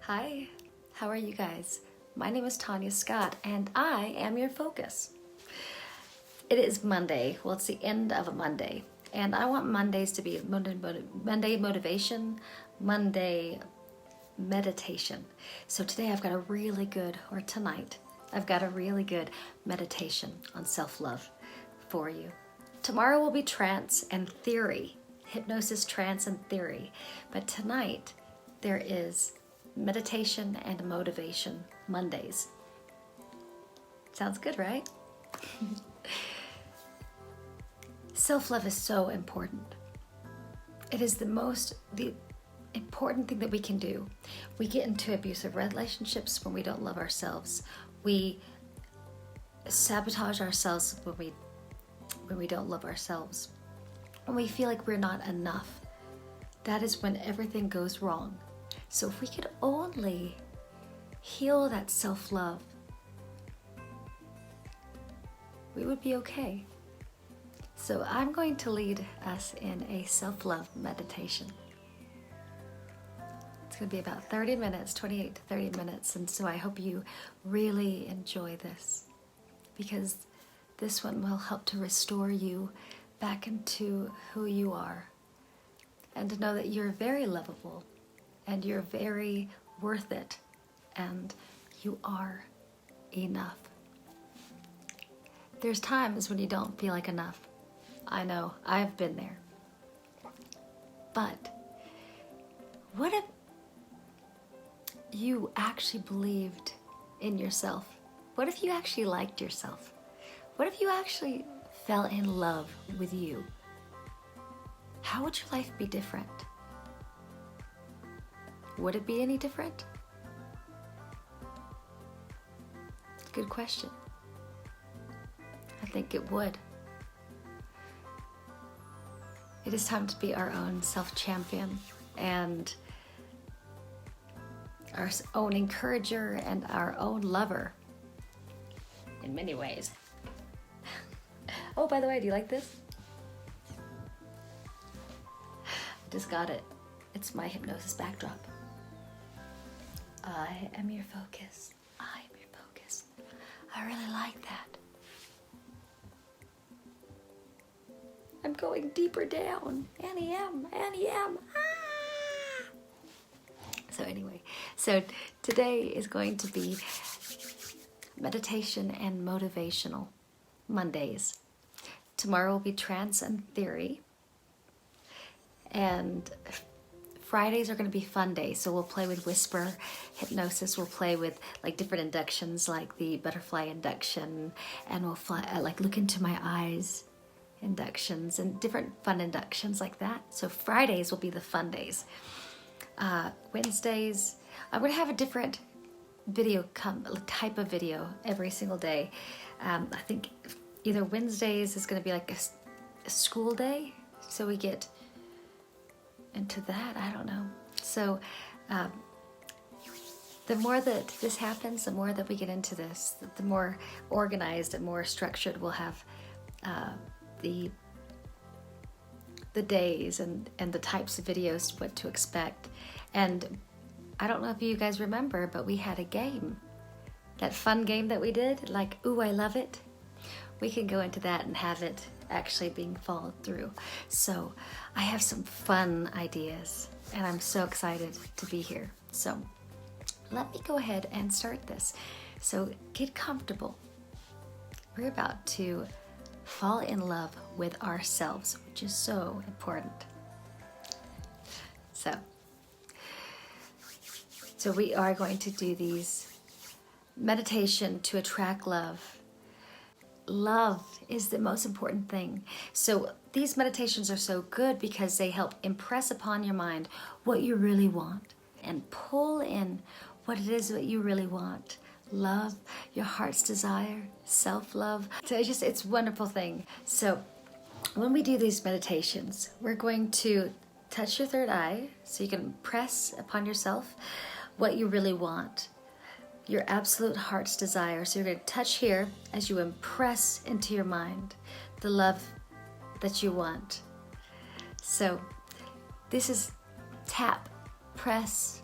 Hi, how are you guys? My name is Tanya Scott and I am your focus. It is Monday. Well, it's the end of a Monday. And I want Mondays to be Monday motivation, Monday meditation. So today I've got a really good, or tonight, I've got a really good meditation on self-love for you. Tomorrow will be trance and theory, hypnosis, trance, and theory. But tonight there is meditation and motivation Mondays. Sounds good, right? Self-love is so important. It is the important thing that we can do. We get into abusive relationships when we don't love ourselves. We sabotage ourselves when we don't love ourselves. When we feel like we're not enough. That is when everything goes wrong. So if we could only heal that self-love, we would be okay. So I'm going to lead us in a self-love meditation. It's going to be about 30 minutes, 28 to 30 minutes. And so I hope you really enjoy this, because this one will help to restore you back into who you are, and to know that you're very lovable and you're very worth it and you are enough. There's times when you don't feel like enough. I know, I've been there. But what if you actually believed in yourself? What if you actually liked yourself? What if you actually fell in love with you? How would your life be different? Would it be any different? Good question. I think it would. It is time to be our own self-champion and our own encourager and our own lover in many ways. Oh, by the way, do you like this? I just got it. It's my hypnosis backdrop. I am your focus. I am your focus. I really like that. I'm going deeper down. Annie M. Ah! So anyway, so today is going to be meditation and motivational Mondays. Tomorrow will be trance and theory. And Fridays are going to be fun days, so we'll play with whisper hypnosis. We'll play with like different inductions, like the butterfly induction, and we'll like look into my eyes inductions and different fun inductions like that. So Fridays will be the fun days. Wednesdays, I'm going to have a different video type of video every single day. I think either Wednesdays is going to be like a school day, so we get into that. I don't know. So the more that this happens, the more that we get into this, the more organized and more structured we'll have the days and the types of videos, what to expect. And I don't know if you guys remember, but we had a game, that fun game that we did, like Ooh, I Love It. We can go into that and have it actually being followed through. So I have some fun ideas and I'm so excited to be here. So let me go ahead and start this. So get comfortable. We're about to fall in love with ourselves, which is so important. So we are going to do these meditation to attract love. Love is the most important thing. So these meditations are so good because they help impress upon your mind what you really want and pull in what it is that you really want. Love, your heart's desire, self-love. So it's a wonderful thing. So when we do these meditations, we're going to touch your third eye so you can press upon yourself what you really want. Your absolute heart's desire. So you're going to touch here as you impress into your mind the love that you want. So this is tap, press,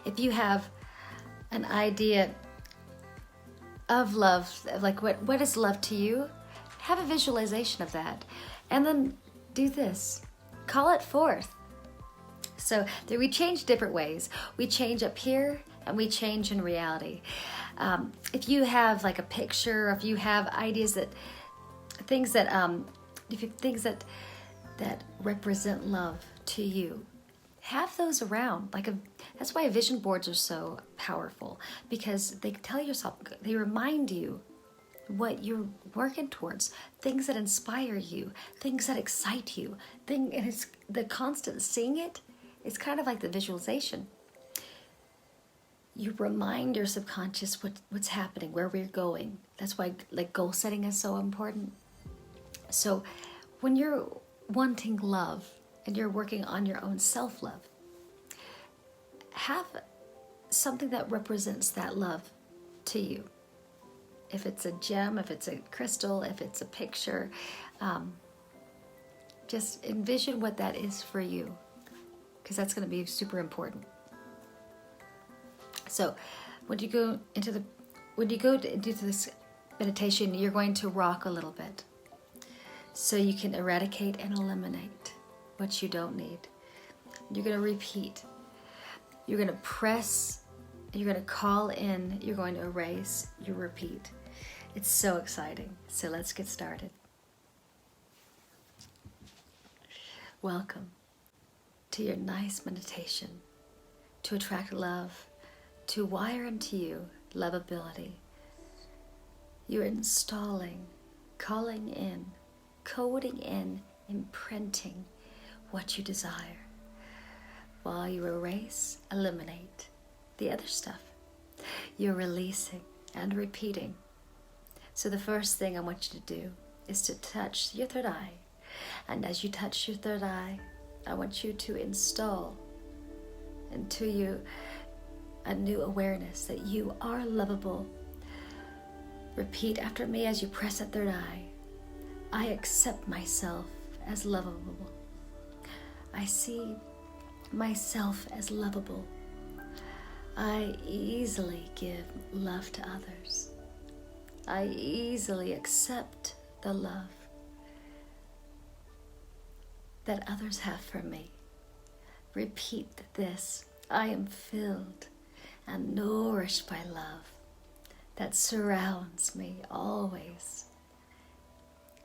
If you have an idea of love, like what is love to you, have a visualization of that. And then do this. Call it forth. So we change different ways. We change up here and we change in reality. If you have like a picture, if you have ideas that that represent love to you, have those around. That's why vision boards are so powerful, because they tell yourself, they remind you what you're working towards, things that inspire you, things that excite you. And it's the constant seeing it. It's kind of like the visualization. You remind your subconscious what's happening, where we're going. That's why like goal setting is so important. So when you're wanting love and you're working on your own self-love, have something that represents that love to you. If it's a gem, if it's a crystal, if it's a picture, just envision what that is for you, because that's going to be super important. So when you go into this meditation, you're going to rock a little bit, so you can eradicate and eliminate what you don't need. You're going to repeat. You're going to press. You're going to call in. You're going to erase. You repeat. It's so exciting. So let's get started. Welcome to your nice meditation to attract love, to wire into you lovability. You're installing, calling in, coding in, imprinting what you desire, while you erase, eliminate the other stuff. You're releasing and repeating. So the first thing I want you to do is to touch your third eye. And as you touch your third eye, I want you to install into you a new awareness that you are lovable. Repeat after me as you press that third eye. I accept myself as lovable. I see myself as lovable. I easily give love to others. I easily accept the love that others have for me. Repeat this. I am filled and nourished by love that surrounds me always.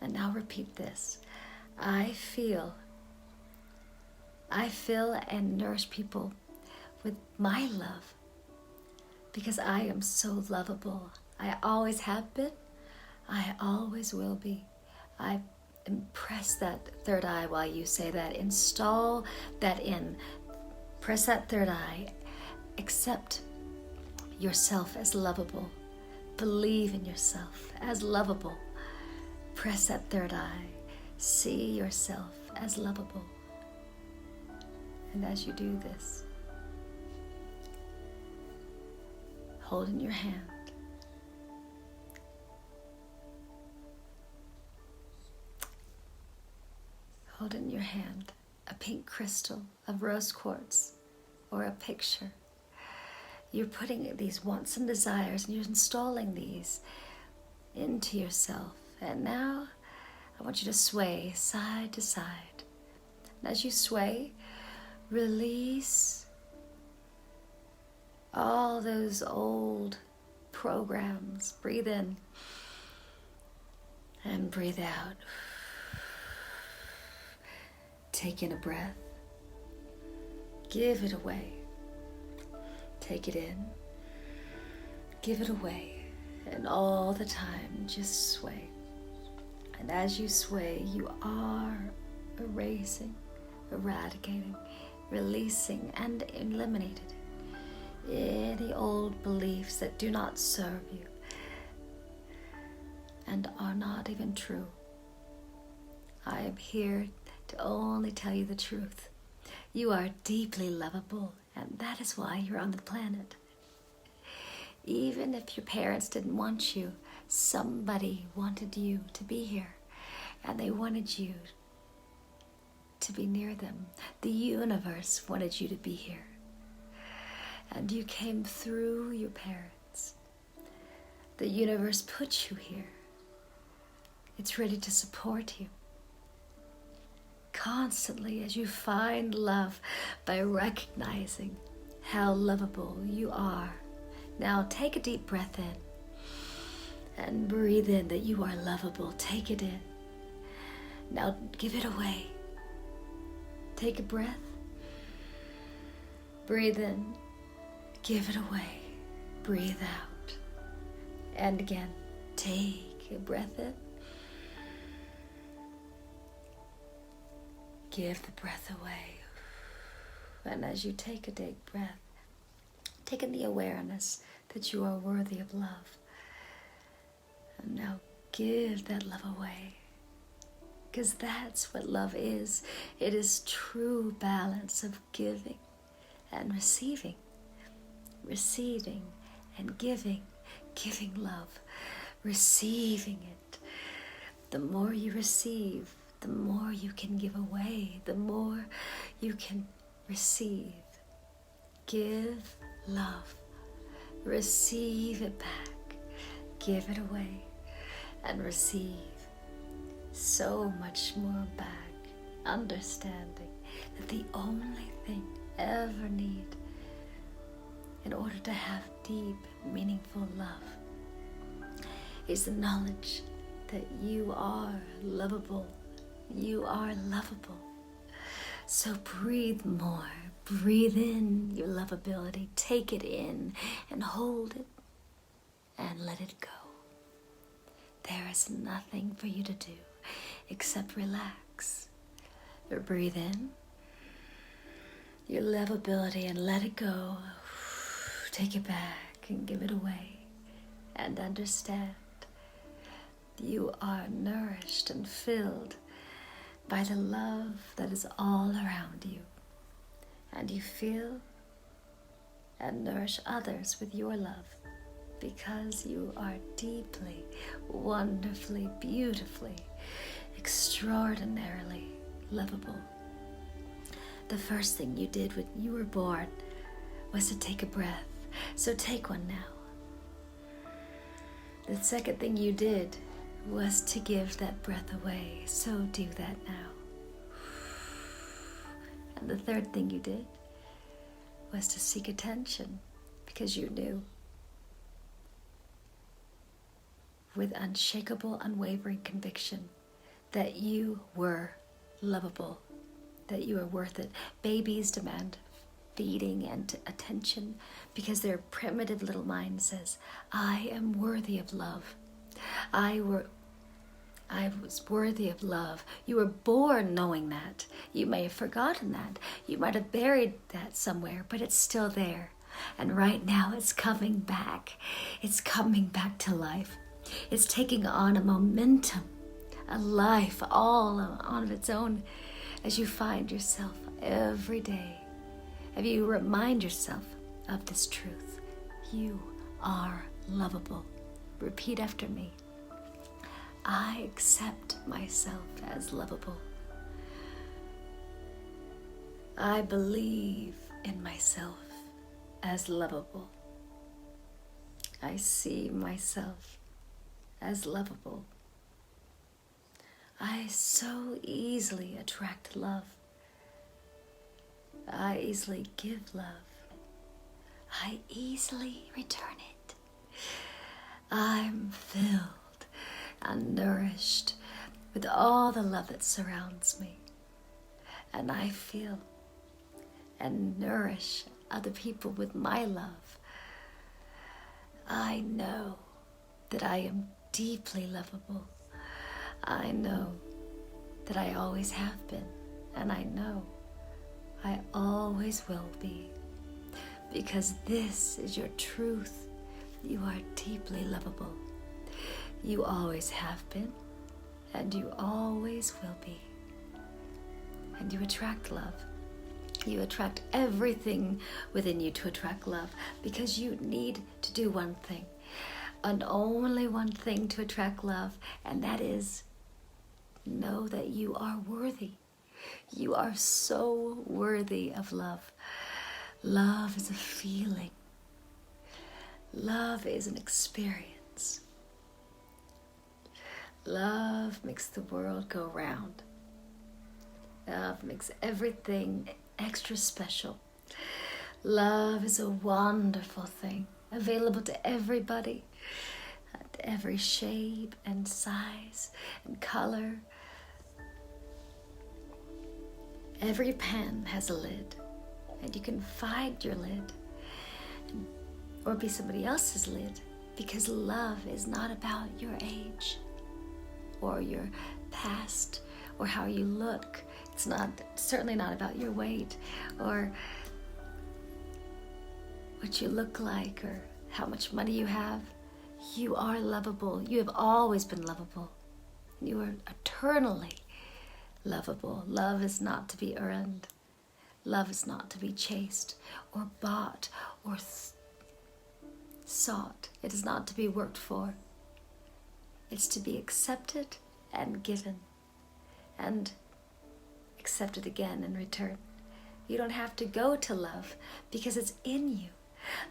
And now repeat this. I fill and nourish people with my love, because I am so lovable. I always have been. I always will be. I impress that third eye while you say that. Install that in. Press that third eye. Accept yourself as lovable. Believe in yourself as lovable. Press that third eye. See yourself as lovable. And as you do this, hold in your hand a pink crystal of rose quartz or a picture. You're putting these wants and desires, and you're installing these into yourself. And now I want you to sway side to side. And as you sway, release all those old programs. Breathe in and breathe out. Take in a breath. Give it away. Take it in. Give it away. And all the time, just sway. And as you sway, you are erasing, eradicating, releasing, and eliminating any old beliefs that do not serve you and are not even true. I am here to only tell you the truth. You are deeply lovable, and that is why you're on the planet. Even if your parents didn't want you, somebody wanted you to be here, and they wanted you to be near them. The universe wanted you to be here. And you came through your parents. The universe put you here. It's ready to support you constantly as you find love by recognizing how lovable you are. Now take a deep breath in and breathe in that you are lovable. Take it in. Now give it away. Take a breath. Breathe in. Give it away. Breathe out. And again, take a breath in. Give the breath away. And as you take a deep breath, take in the awareness that you are worthy of love. And now give that love away. Because that's what love is. It is true balance of giving and receiving. Receiving and giving. Giving love. Receiving it. The more you receive, the more you can give away, the more you can receive. Give love. Receive it back. Give it away and receive so much more back. Understanding that the only thing ever need in order to have deep, meaningful love is the knowledge that you are lovable. You are lovable. So breathe more. Breathe in your lovability. Take it in and hold it and let it go. There is nothing for you to do except relax. Or breathe in your lovability and let it go. Take it back and give it away. And understand you are nourished and filled by the love that is all around you. And you feel and nourish others with your love because you are deeply, wonderfully, beautifully, extraordinarily lovable. The first thing you did when you were born was to take a breath. So take one now. The second thing you did was to give that breath away. So do that now. And the third thing you did was to seek attention because you knew with unshakable, unwavering conviction that you were lovable, that you are worth it. Babies demand feeding and attention because their primitive little mind says, I am worthy of love. I was worthy of love. You were born knowing that. You may have forgotten that. You might have buried that somewhere, but it's still there. And right now it's coming back. It's coming back to life. It's taking on a momentum, a life all on its own as you find yourself every day. If you remind yourself of this truth, you are lovable. Repeat after me. I accept myself as lovable. I believe in myself as lovable. I see myself as lovable. I so easily attract love. I easily give love. I easily return it. I'm filled and nourished with all the love that surrounds me. And I feel and nourish other people with my love. I know that I am deeply lovable. I know that I always have been, and I know I always will be, because this is your truth. You are deeply lovable. You always have been, and you always will be. And you attract love. You attract everything within you to attract love, because you need to do one thing, and only one thing to attract love, and that is know that you are worthy. You are so worthy of love. Love is a feeling. Love is an experience. Love makes the world go round. Love makes everything extra special. Love is a wonderful thing, available to everybody, at every shape and size and color. Every pen has a lid, and you can find your lid or be somebody else's lid, because love is not about your age or your past or how you look. It's certainly not about your weight or what you look like or how much money you have. You are lovable. You have always been lovable. You are eternally lovable. Love is not to be earned. Love is not to be chased or bought or sought. It is not to be worked for. It's to be accepted and given and accepted again in return. You don't have to go to love because it's in you.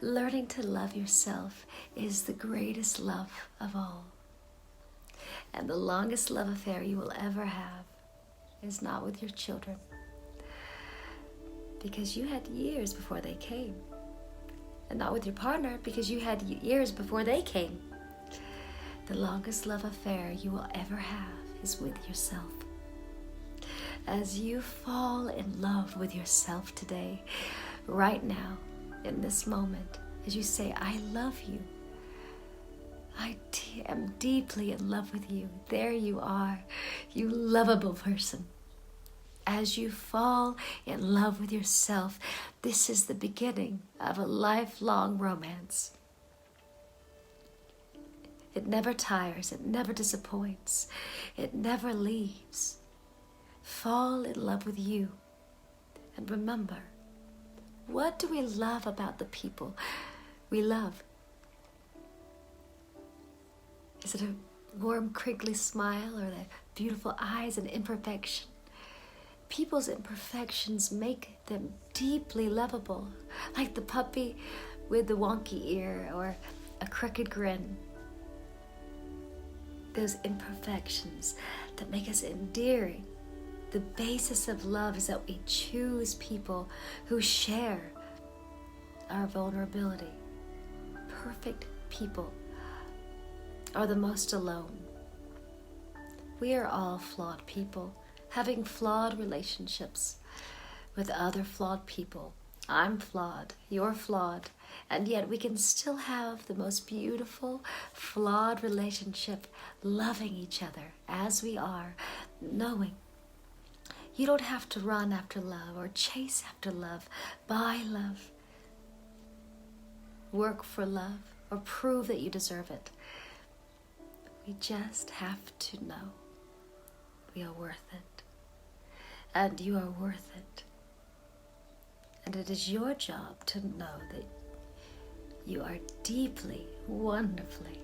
Learning to love yourself is the greatest love of all. And the longest love affair you will ever have is not with your children, because you had years before they came. And not with your partner, because you had years before they came. The longest love affair you will ever have is with yourself. As you fall in love with yourself today, right now, in this moment, as you say, I love you. I am deeply in love with you. There you are, you lovable person. As you fall in love with yourself, this is the beginning of a lifelong romance. It never tires, it never disappoints, it never leaves. Fall in love with you. And remember, what do we love about the people we love? Is it a warm, crinkly smile or the beautiful eyes and imperfection? People's imperfections make them deeply lovable, like the puppy with the wonky ear or a crooked grin. Those imperfections that make us endearing. The basis of love is that we choose people who share our vulnerability. Perfect people are the most alone. We are all flawed people, having flawed relationships with other flawed people. I'm flawed, you're flawed, and yet we can still have the most beautiful, flawed relationship, loving each other as we are, knowing you don't have to run after love or chase after love, buy love, work for love, or prove that you deserve it. We just have to know we are worth it. And you are worth it. And it is your job to know that you are deeply, wonderfully,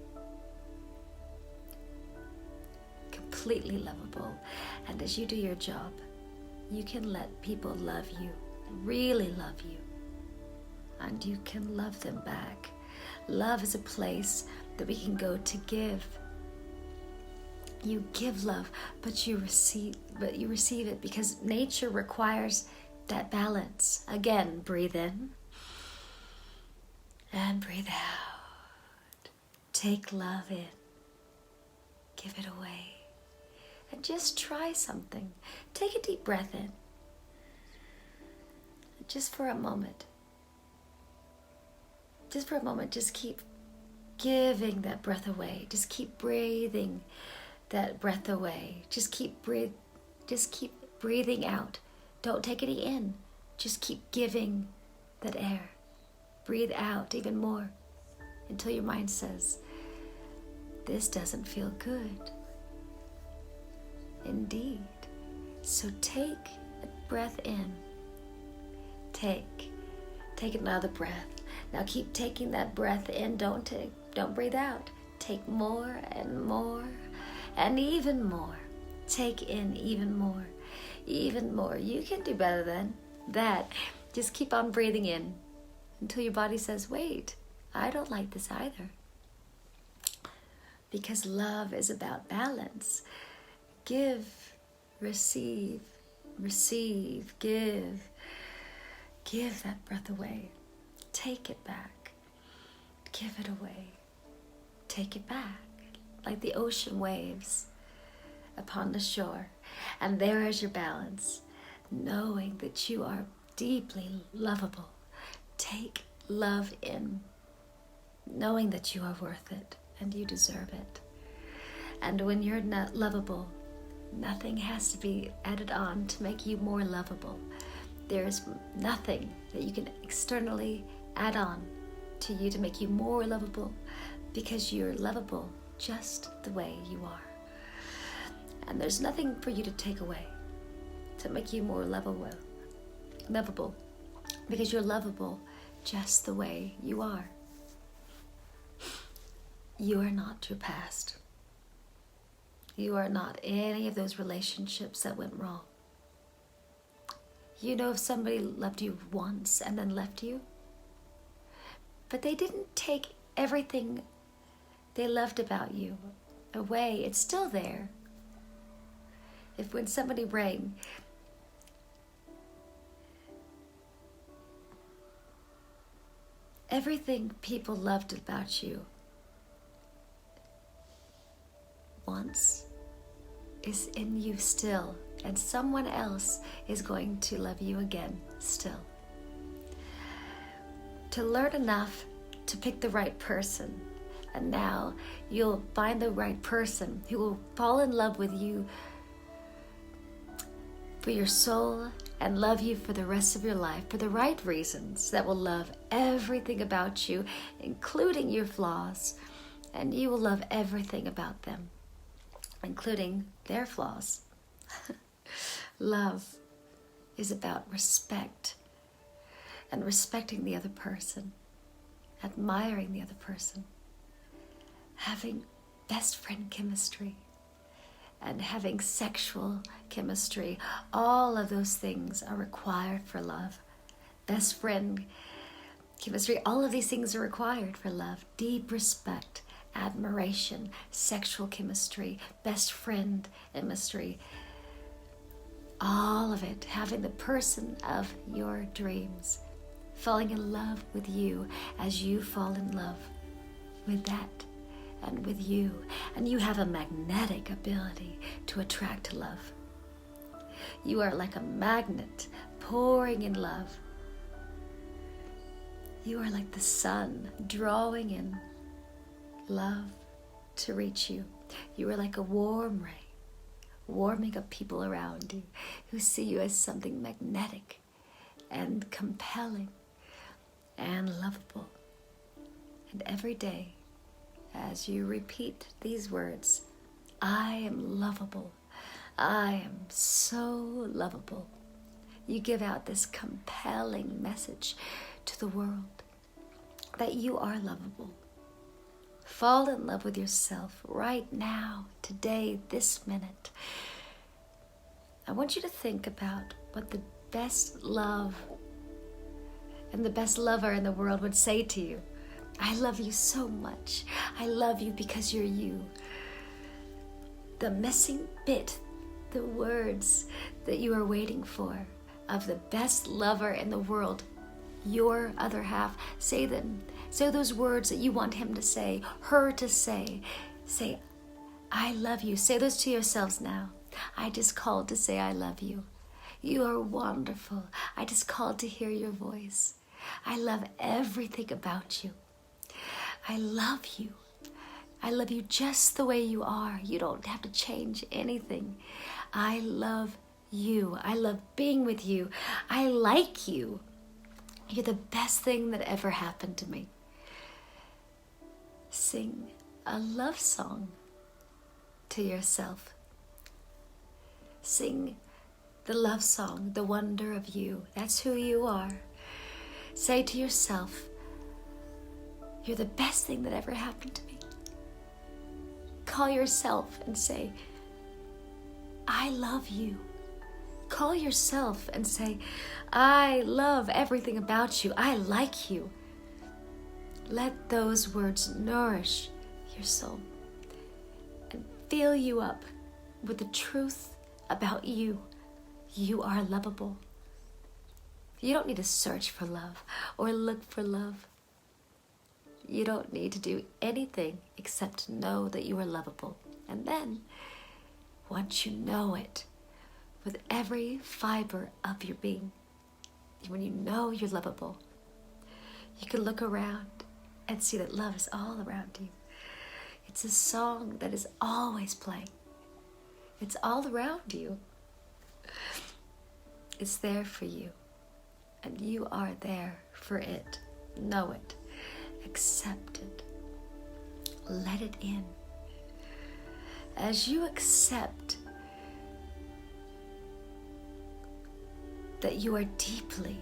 completely lovable. And as you do your job, you can let people love you, really love you, and you can love them back. Love is a place that we can go to give. You give love, but you receive it because nature requires that balance. Again, breathe in and breathe out. Take love in, give it away. And just try something. Take a deep breath in. Just for a moment. Just keep giving that breath away. Just keep breathing that breath away. Just keep breathing out. Don't take any in. Just keep giving that air. Breathe out even more until your mind says, this doesn't feel good. Indeed. So take a breath in. Take another breath. Now keep taking that breath in. Don't breathe out. Take more and more and even more. Take in even more. Even more. You can do better than that. Just keep on breathing in. until your body says, wait, I don't like this either. Because love is about balance. Give, receive, receive, give. Give that breath away. Take it back. Give it away. Take it back. Like the ocean waves upon the shore. And there is your balance. Knowing that you are deeply lovable. Take love in. Knowing that you are worth it and you deserve it. And when you're not lovable, nothing has to be added on to make you more lovable. There's nothing that you can externally add on to you to make you more lovable, because you're lovable just the way you are. And there's nothing for you to take away to make you more lovable, because you're lovable just the way you are. You are not your past. You are not any of those relationships that went wrong. You know, if somebody loved you once and then left you, but they didn't take everything they loved about you away. It's still there. If when somebody rang, everything people loved about you once is in you still, and someone else is going to love you again still. To learn enough to pick the right person, and now you'll find the right person who will fall in love with you for your soul and love you for the rest of your life for the right reasons, that will love everything about you, including your flaws, and you will love everything about them, including their flaws. Love is about respect, and respecting the other person, admiring the other person, having best friend chemistry, and having sexual chemistry. All of those things are required for love. Best friend chemistry, all of these things are required for love. Deep respect, admiration, sexual chemistry, best friend chemistry, all of it. Having the person of your dreams falling in love with you as you fall in love with that and with you. And you have a magnetic ability to attract love. You are like a magnet pouring in love. You are like the sun drawing in love to reach you. You are like a warm ray, warming up people around you who see you as something magnetic and compelling and lovable. And every day, as you repeat these words, I am lovable, I am so lovable, you give out this compelling message to the world that you are lovable. Fall in love with yourself right now, today, this minute. I want you to think about what the best love and the best lover in the world would say to you. I love you so much. I love you because you're you. The missing bit, the words that you are waiting for of the best lover in the world, your other half, say them. Say those words that you want him to say, her to say. Say, I love you. Say those to yourselves now. I just called to say I love you. You are wonderful. I just called to hear your voice. I love everything about you. I love you. I love you just the way you are. You don't have to change anything. I love you. I love being with you. I like you. You're the best thing that ever happened to me. Sing a love song to yourself. Sing the love song, the wonder of you. That's who you are. Say to yourself, you're the best thing that ever happened to me. Call yourself and say, I love you. Call yourself and say, I love everything about you. I like you. Let those words nourish your soul and fill you up with the truth about you. You are lovable. You don't need to search for love or look for love. You don't need to do anything except know that you are lovable. And then, once you know it, with every fiber of your being, when you know you're lovable, you can look around and see that love is all around you. It's a song that is always playing. It's all around you. It's there for you. And you are there for it. Know it. Accept it. Let it in. As you accept that you are deeply,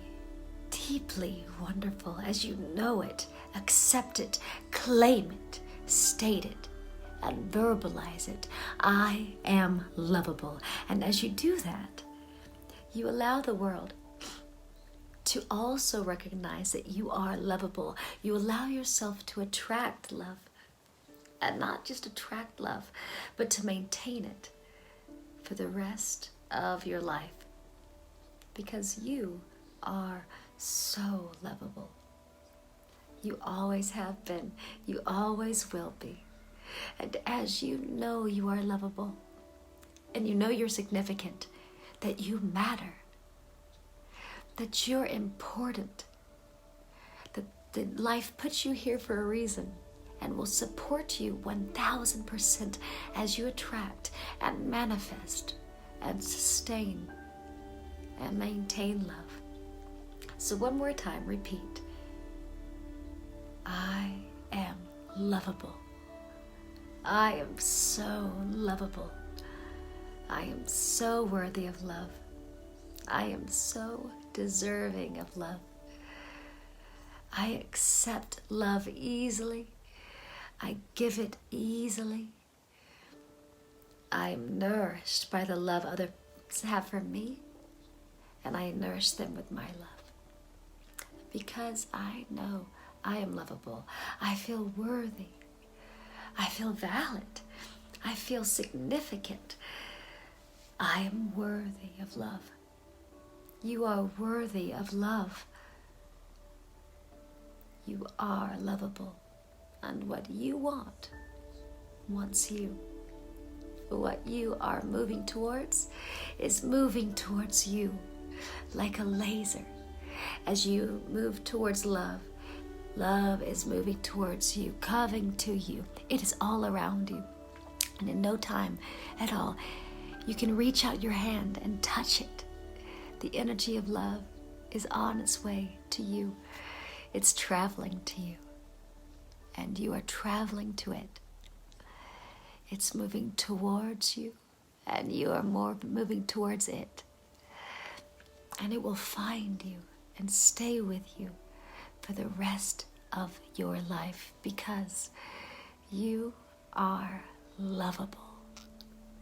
deeply wonderful, as you know it, accept it, claim it, state it, and verbalize it. I am lovable. And as you do that, you allow the world to also recognize that you are lovable. You allow yourself to attract love. And not just attract love, but to maintain it for the rest of your life. Because you are so lovable. You always have been. You always will be. And as you know you are lovable, and you know you're significant, that you matter, that you're important, that life puts you here for a reason and will support you 1000% as you attract and manifest and sustain and maintain love. So one more time, repeat. I am lovable. I am so lovable. I am so worthy of love. I am so deserving of love. I accept love easily. I give it easily. I am nourished by the love others have for me, and I nourish them with my love. Because I know I am lovable. I feel worthy. I feel valid. I feel significant. I am worthy of love. You are worthy of love. You are lovable. And what you want wants you. What you are moving towards is moving towards you like a laser. As you move towards love, love is moving towards you, coming to you. It is all around you. And in no time at all, you can reach out your hand and touch it. The energy of love is on its way to you. It's traveling to you. And you are traveling to it. It's moving towards you, and you are more moving towards it. And it will find you and stay with you for the rest of your life, because you are lovable.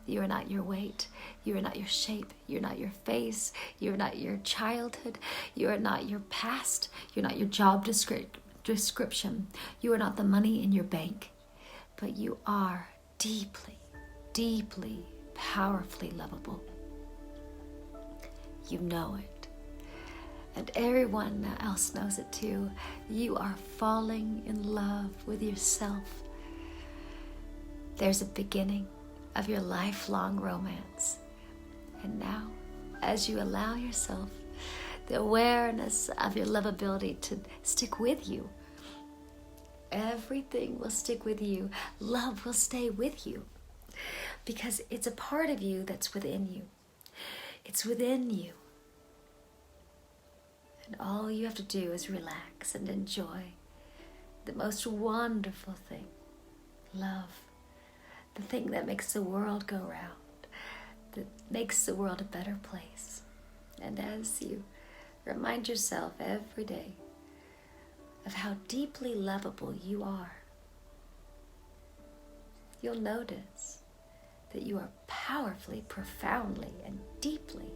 You are not your weight. You are not your shape. You're not your face. You're not your childhood. You are not your past. You're not your job description. You are not the money in your bank. But you are deeply, deeply, powerfully lovable. You know it. And everyone else knows it too. You are falling in love with yourself. There's a beginning of your lifelong romance. And now, as you allow yourself the awareness of your lovability to stick with you, everything will stick with you. Love will stay with you, because it's a part of you that's within you. It's within you. And all you have to do is relax and enjoy the most wonderful thing, love. The thing that makes the world go round, that makes the world a better place. And as you remind yourself every day of how deeply lovable you are, you'll notice that you are powerfully, profoundly, and deeply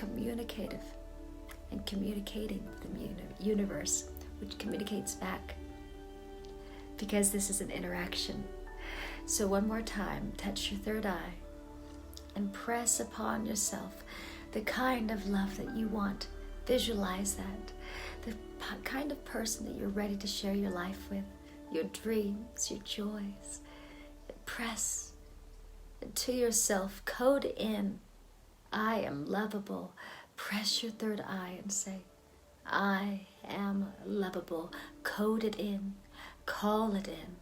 communicative and communicating with the universe, which communicates back, because this is an interaction. So one more time, touch your third eye and press upon yourself the kind of love that you want. Visualize that. The kind of person that you're ready to share your life with, your dreams, your joys. Press to yourself, code in, I am lovable. Press your third eye and say, I am lovable. Code it in, call it in,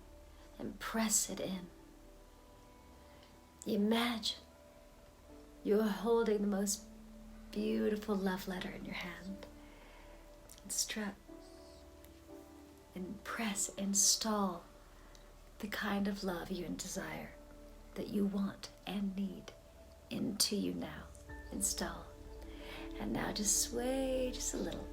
and press it in. Imagine you're holding the most beautiful love letter in your hand. Instruct, impress, install the kind of love you desire, that you want and need into you now. Install. And now just sway just a little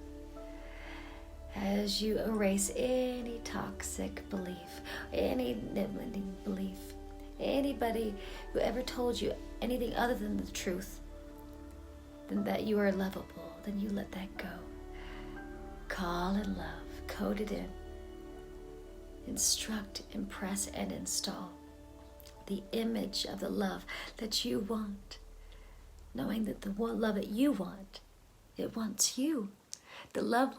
as you erase any toxic belief, any limiting belief, anybody who ever told you anything other than the truth, than that you are lovable, then you let that go. Call it love, code it in. Instruct, impress, and install the image of the love that you want, knowing that the love that you want, it wants you. The love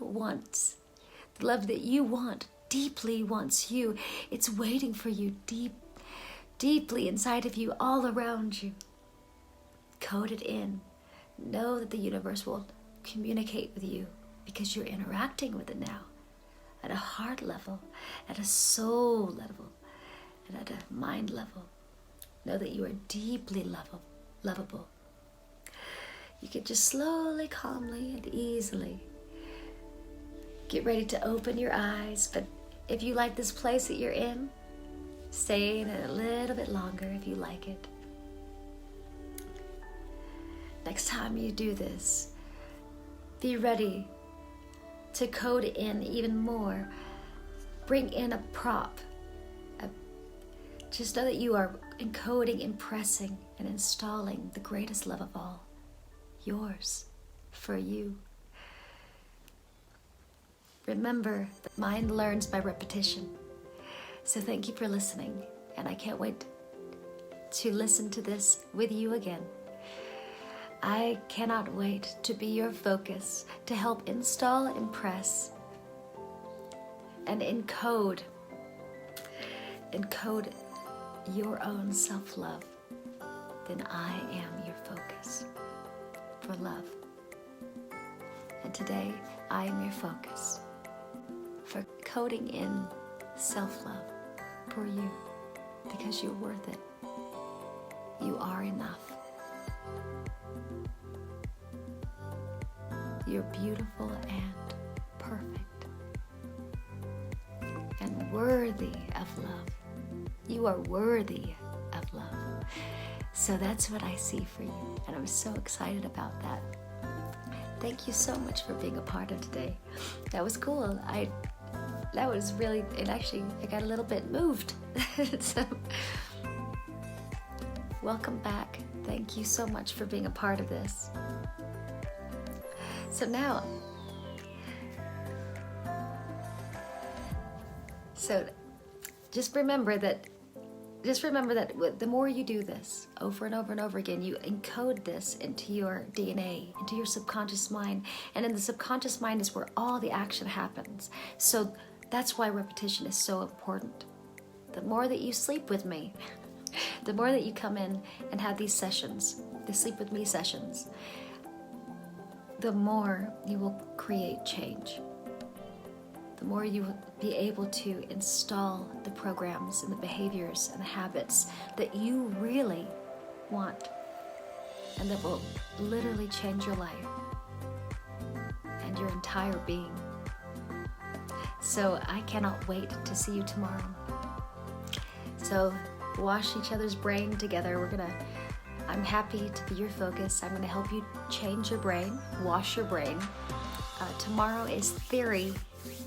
that you want deeply wants you. It's waiting for you deeply inside of you, all around you. Code it in. Know that the universe will communicate with you because you're interacting with it now at a heart level, at a soul level, and at a mind level. Know that you are deeply lovable. You can just slowly, calmly, and easily get ready to open your eyes. But if you like this place that you're in, stay in it a little bit longer if you like it. Next time you do this, be ready to code in even more. Bring in a prop. Just know that you are encoding, impressing, and installing the greatest love of all. Yours, for you. Remember, the mind learns by repetition. So thank you for listening, and I can't wait to listen to this with you again. I cannot wait to be your focus, to help install, impress, and encode your own self-love. Then I am your focus for love. And today, I am your focus for coding in self-love for you, because you're worth it. You are enough. You're beautiful and perfect and worthy of love. You are worthy of love. So that's what I see for you, and I'm so excited about that. Thank you so much for being a part of today. That was cool. That was really, I got a little bit moved. So, welcome back. Thank you so much for being a part of this. So now, just remember that the more you do this over and over and over again, you encode this into your DNA, into your subconscious mind. And in the subconscious mind is where all the action happens. So that's why repetition is so important. The more that you sleep with me, the more that you come in and have these sessions, the sleep with me sessions, the more you will create change. The more you will be able to install the programs and the behaviors and the habits that you really want, and that will literally change your life and your entire being. So I cannot wait to see you tomorrow. So wash each other's brain together. I'm happy to be your focus. I'm going to help you change your brain, wash your brain. Tomorrow is theory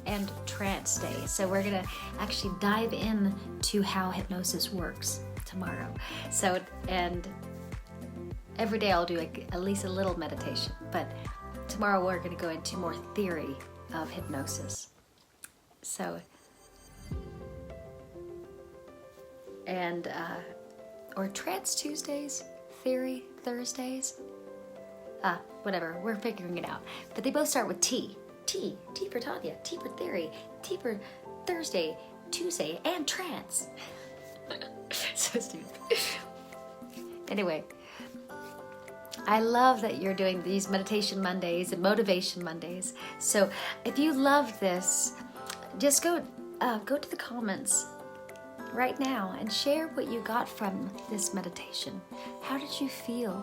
and trance day. So we're going to actually dive in to how hypnosis works tomorrow. So, and every day I'll do at least a little meditation, but tomorrow we're going to go into more theory of hypnosis. So, and, or Trance Tuesdays, Theory Thursdays, whatever, we're figuring it out. But they both start with T. T for Tanya, T for Theory, T for Thursday, Tuesday, and Trance. So stupid. Anyway, I love that you're doing these Meditation Mondays and Motivation Mondays. So if you love this, just go to the comments right now and share what you got from this meditation. How did you feel?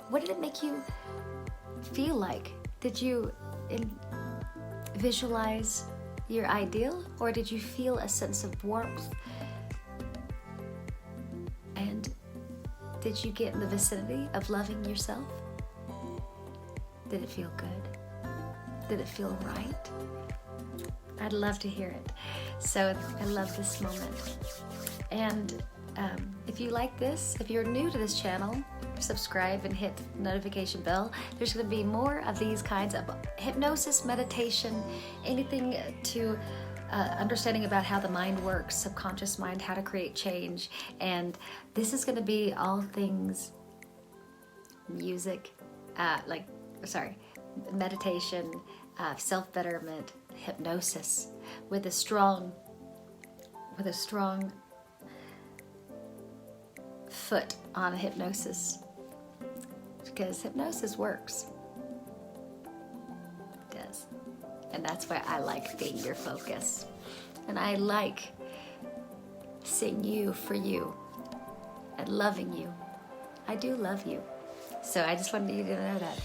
What did it make you feel like? Did you visualize your ideal, or did you feel a sense of warmth? And did you get in the vicinity of loving yourself? Did it feel good? Did it feel right? I'd love to hear it. So I love this moment. And if you like this, if you're new to this channel, subscribe and hit the notification bell. There's going to be more of these kinds of hypnosis, meditation, anything to understanding about how the mind works, subconscious mind, how to create change. And this is going to be all things music, meditation, self-betterment, hypnosis, with a strong foot on hypnosis, because hypnosis works. It does. And that's why I like being your focus. And I like seeing you for you and loving you. I do love you. So I just wanted you to know that.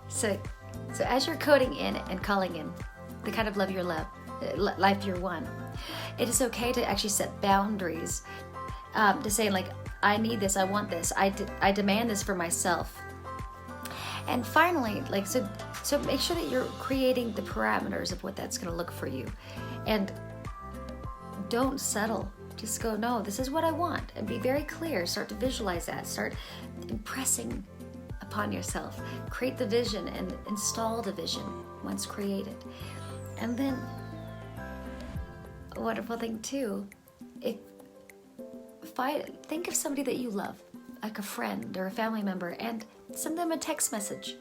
So as you're coding in and calling in the kind of life you're one, it is okay to actually set boundaries, to say like, I need this, I want this, I demand this for myself. And finally, so make sure that you're creating the parameters of what that's going to look for you. And don't settle. Just go, no, this is what I want. And be very clear. Start to visualize that. Start impressing upon yourself. Create the vision and install the vision once created. And then, a wonderful thing too, think of somebody that you love, like a friend or a family member, and send them a text message.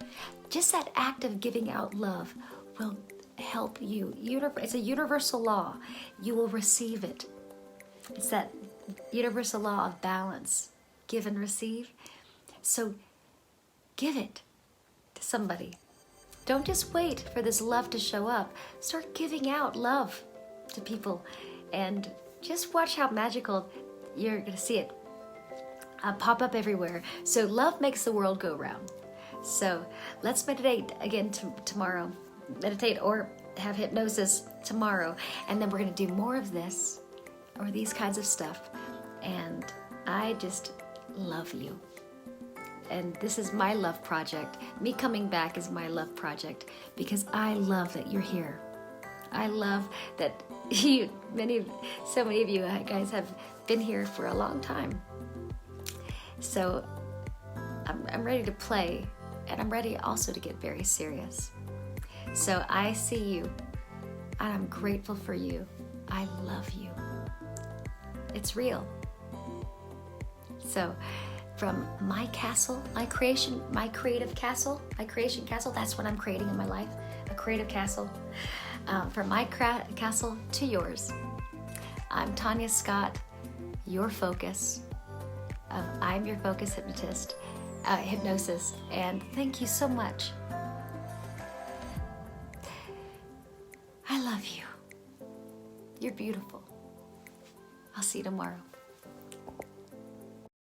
Just that act of giving out love will help you. It's a universal law. You will receive it. It's that universal law of balance, give and receive. So give it to somebody. Don't just wait for this love to show up. Start giving out love to people, and just watch how magical you're going to see it pop up everywhere. So love makes the world go round. So let's meditate again tomorrow. Meditate or have hypnosis tomorrow, and then we're going to do more of this or these kinds of stuff. And I just love you. And this is my love project. Me coming back is my love project, because I love that you're here. I love that so many of you guys have been here for a long time. So I'm ready to play, and I'm ready also to get very serious. So I see you, and I'm grateful for you. I love you. It's real. So from my castle, my creation castle, that's what I'm creating in my life, a creative castle. From my castle to yours, I'm Tanya Scott, your focus. I'm your focus hypnosis, and thank you so much. I love you. You're beautiful. I'll see you tomorrow.